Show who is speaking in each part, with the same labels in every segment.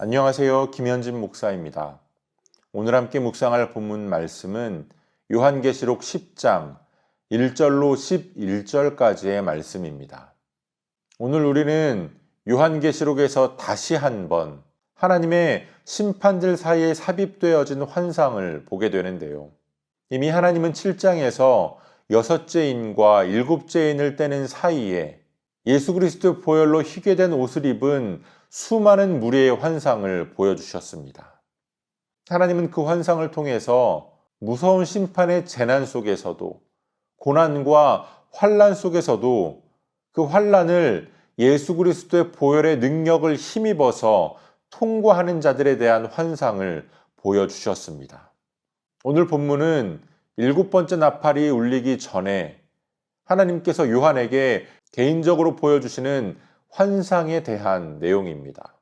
Speaker 1: 안녕하세요. 김현진 목사입니다. 오늘 함께 묵상할 본문 말씀은 요한계시록 10장 1절로 11절까지의 말씀입니다. 오늘 우리는 요한계시록에서 다시 한번 하나님의 심판들 사이에 삽입되어진 환상을 보게 되는데요. 이미 하나님은 7장에서 6째 인과 7째 인을 떼는 사이에 예수 그리스도의 보혈로 희게 된 옷을 입은 수많은 무리의 환상을 보여주셨습니다. 하나님은 그 환상을 통해서 무서운 심판의 재난 속에서도 고난과 환난 속에서도 그 환난을 예수 그리스도의 보혈의 능력을 힘입어서 통과하는 자들에 대한 환상을 보여주셨습니다. 오늘 본문은 7번째 나팔이 울리기 전에 하나님께서 요한에게 개인적으로 보여주시는 환상에 대한 내용입니다.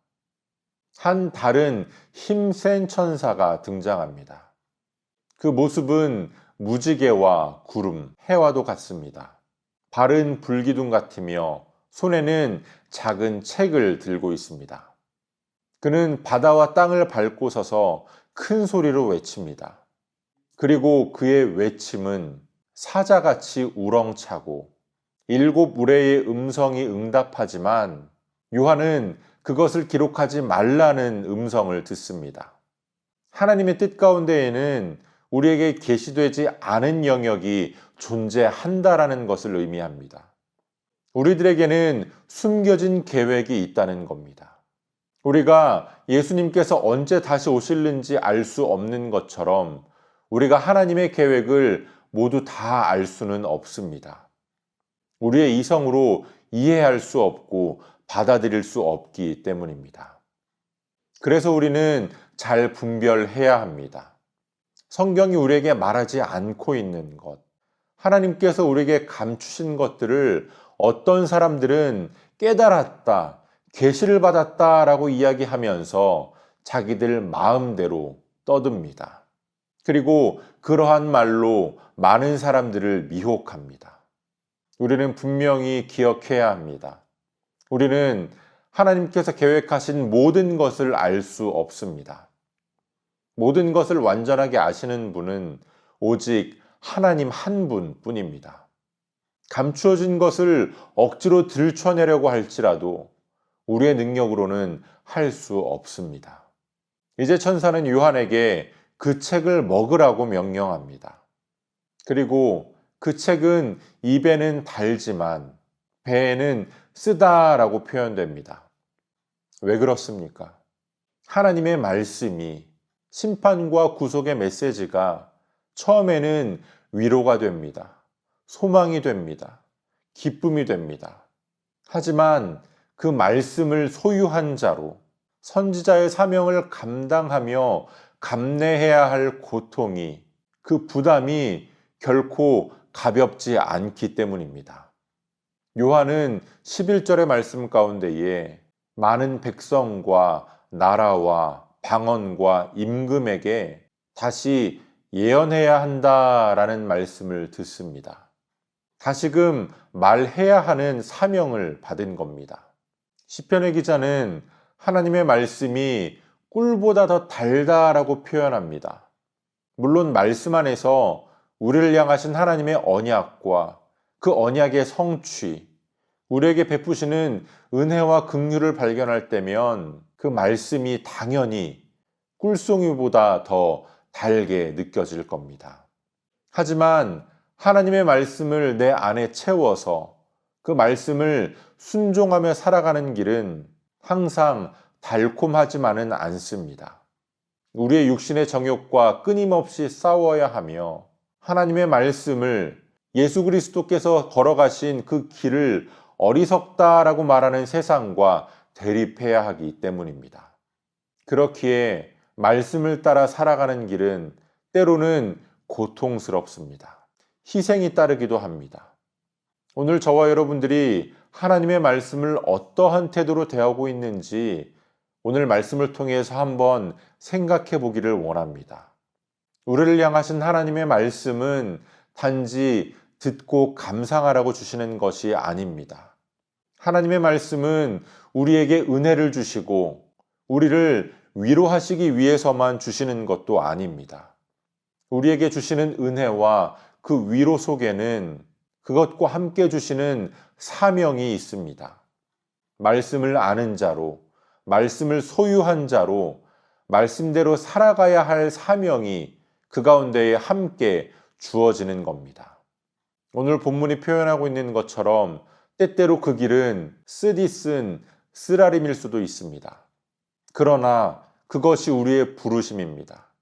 Speaker 1: 한 다른 힘센 천사가 등장합니다. 그 모습은 무지개와 구름, 해와도 같습니다. 발은 불기둥 같으며 손에는 작은 책을 들고 있습니다. 그는 바다와 땅을 밟고 서서 큰 소리로 외칩니다. 그리고 그의 외침은 사자같이 우렁차고 7 우레의 음성이 응답하지만 요한은 그것을 기록하지 말라는 음성을 듣습니다. 하나님의 뜻 가운데에는 우리에게 계시되지 않은 영역이 존재한다라는 것을 의미합니다. 우리들에게는 숨겨진 계획이 있다는 겁니다. 우리가 예수님께서 언제 다시 오실는지 알 수 없는 것처럼 우리가 하나님의 계획을 모두 다 알 수는 없습니다. 우리의 이성으로 이해할 수 없고 받아들일 수 없기 때문입니다. 그래서 우리는 잘 분별해야 합니다. 성경이 우리에게 말하지 않고 있는 것, 하나님께서 우리에게 감추신 것들을 어떤 사람들은 깨달았다, 계시를 받았다라고 이야기하면서 자기들 마음대로 떠듭니다. 그리고 그러한 말로 많은 사람들을 미혹합니다. 우리는 분명히 기억해야 합니다. 우리는 하나님께서 계획하신 모든 것을 알 수 없습니다. 모든 것을 완전하게 아시는 분은 오직 하나님 한 분뿐입니다. 감추어진 것을 억지로 들춰내려고 할지라도 우리의 능력으로는 할 수 없습니다. 이제 천사는 요한에게 그 책을 먹으라고 명령합니다. 그리고 그 책은 입에는 달지만 배에는 쓰다라고 표현됩니다. 왜 그렇습니까? 하나님의 말씀이 심판과 구속의 메시지가 처음에는 위로가 됩니다. 소망이 됩니다. 기쁨이 됩니다. 하지만 그 말씀을 소유한 자로 선지자의 사명을 감당하며 감내해야 할 고통이, 그 부담이 결코 가볍지 않기 때문입니다. 요한은 11절의 말씀 가운데에 많은 백성과 나라와 방언과 임금에게 다시 예언해야 한다라는 말씀을 듣습니다. 다시금 말해야 하는 사명을 받은 겁니다. 시편의 기자는 하나님의 말씀이 꿀보다 더 달다라고 표현합니다. 물론 말씀 안에서 우리를 향하신 하나님의 언약과 그 언약의 성취, 우리에게 베푸시는 은혜와 긍휼을 발견할 때면 그 말씀이 당연히 꿀송이보다 더 달게 느껴질 겁니다. 하지만 하나님의 말씀을 내 안에 채워서 그 말씀을 순종하며 살아가는 길은 항상 달콤하지만은 않습니다. 우리의 육신의 정욕과 끊임없이 싸워야 하며 하나님의 말씀을 예수 그리스도께서 걸어가신 그 길을 어리석다라고 말하는 세상과 대립해야 하기 때문입니다. 그렇기에 말씀을 따라 살아가는 길은 때로는 고통스럽습니다. 희생이 따르기도 합니다. 오늘 저와 여러분들이 하나님의 말씀을 어떠한 태도로 대하고 있는지 오늘 말씀을 통해서 한번 생각해 보기를 원합니다. 우리를 향하신 하나님의 말씀은 단지 듣고 감상하라고 주시는 것이 아닙니다. 하나님의 말씀은 우리에게 은혜를 주시고 우리를 위로하시기 위해서만 주시는 것도 아닙니다. 우리에게 주시는 은혜와 그 위로 속에는 그것과 함께 주시는 사명이 있습니다. 말씀을 아는 자로, 말씀을 소유한 자로, 말씀대로 살아가야 할 사명이 그 가운데에 함께 주어지는 겁니다. 오늘 본문이 표현하고 있는 것처럼 때때로 그 길은 쓰디쓴 쓰라림일 수도 있습니다. 그러나 그것이 우리의 부르심입니다.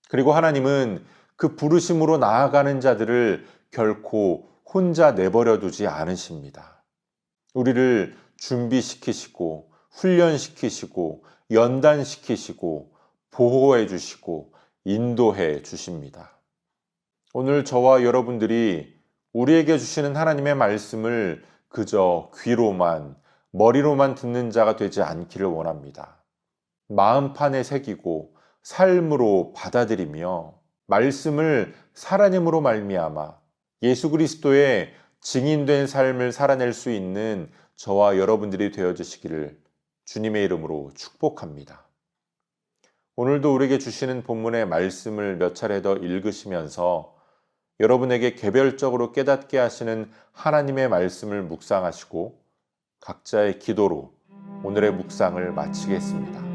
Speaker 1: 그리고 하나님은 그 부르심으로 나아가는 자들을 결코 혼자 내버려 두지 않으십니다. 우리를 준비시키시고 훈련시키시고 연단시키시고 보호해 주시고 인도해 주십니다. 오늘 저와 여러분들이 우리에게 주시는 하나님의 말씀을 그저 귀로만, 머리로만 듣는 자가 되지 않기를 원합니다. 마음판에 새기고 삶으로 받아들이며 말씀을 살아냄으로 말미암아 예수 그리스도의 증인된 삶을 살아낼 수 있는 저와 여러분들이 되어주시기를 주님의 이름으로 축복합니다. 오늘도 우리에게 주시는 본문의 말씀을 몇 차례 더 읽으시면서 여러분에게 개별적으로 깨닫게 하시는 하나님의 말씀을 묵상하시고 각자의 기도로 오늘의 묵상을 마치겠습니다.